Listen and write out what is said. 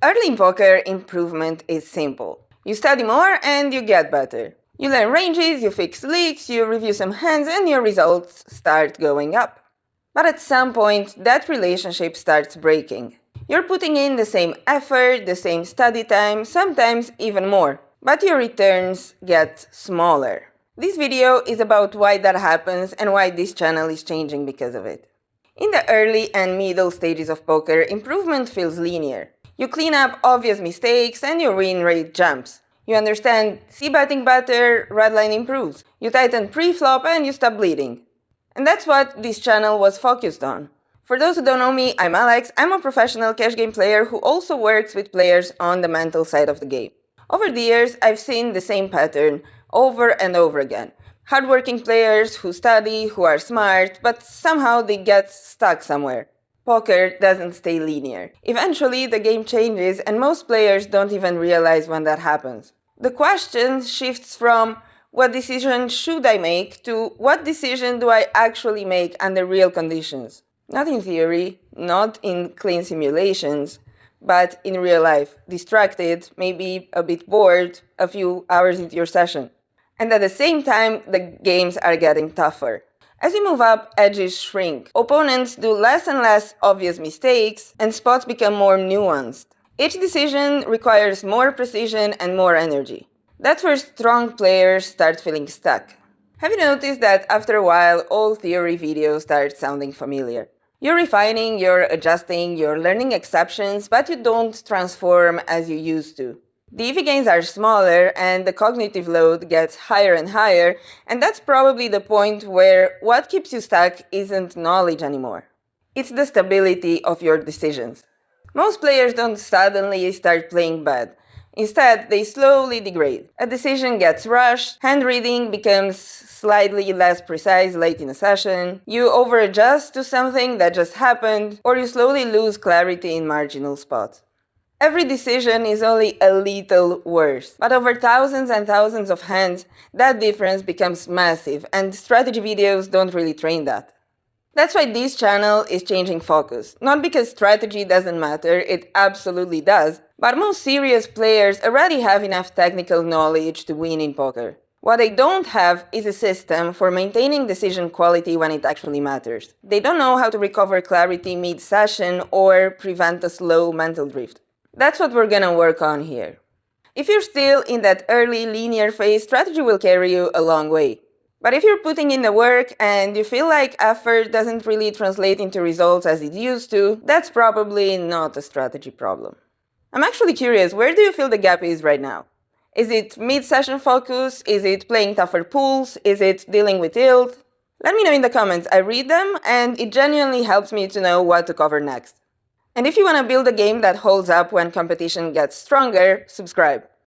Early in poker, improvement is simple. You study more and you get better. You learn ranges, you fix leaks, you review some hands, and your results start going up. But at some point, that relationship starts breaking. You're putting in the same effort, the same study time, sometimes even more, but your returns get smaller. This video is about why that happens and why this channel is changing because of it. In the early and middle stages of poker, improvement feels linear. You clean up obvious mistakes and your win rate jumps. You understand c-betting better, red line improves. You tighten pre-flop and you stop bleeding. And that's what this channel was focused on. For those who don't know me, I'm Alex. I'm a professional cash game player who also works with players on the mental side of the game. Over the years, I've seen the same pattern over and over again. Hardworking players who study, who are smart, but somehow they get stuck somewhere. Poker doesn't stay linear. Eventually, the game changes and most players don't even realize when that happens. The question shifts from what decision should I make to what decision do I actually make under real conditions. Not in theory, not in clean simulations, but in real life, distracted, maybe a bit bored, a few hours into your session. And at the same time, the games are getting tougher. As you move up, edges shrink. Opponents do less and less obvious mistakes, and spots become more nuanced. Each decision requires more precision and more energy. That's where strong players start feeling stuck. Have you noticed that after a while, all theory videos start sounding familiar? You're refining, you're adjusting, you're learning exceptions, but you don't transform as you used to. The EV gains are smaller and the cognitive load gets higher and higher, and that's probably the point where what keeps you stuck isn't knowledge anymore. It's the stability of your decisions. Most players don't suddenly start playing bad. Instead, they slowly degrade. A decision gets rushed, hand reading becomes slightly less precise late in a session, you over-adjust to something that just happened, or you slowly lose clarity in marginal spots. Every decision is only a little worse, but over thousands and thousands of hands, that difference becomes massive, and strategy videos don't really train that. That's why this channel is changing focus. Not because strategy doesn't matter, it absolutely does, but most serious players already have enough technical knowledge to win in poker. What they don't have is a system for maintaining decision quality when it actually matters. They don't know how to recover clarity mid-session or prevent a slow mental drift. That's what we're gonna work on here. If you're still in that early linear phase, strategy will carry you a long way. But if you're putting in the work and you feel like effort doesn't really translate into results as it used to, that's probably not a strategy problem. I'm actually curious, where do you feel the gap is right now? Is it mid-session focus? Is it playing tougher pools? Is it dealing with tilt? Let me know in the comments. I read them and it genuinely helps me to know what to cover next. And if you want to build a game that holds up when competition gets stronger, subscribe.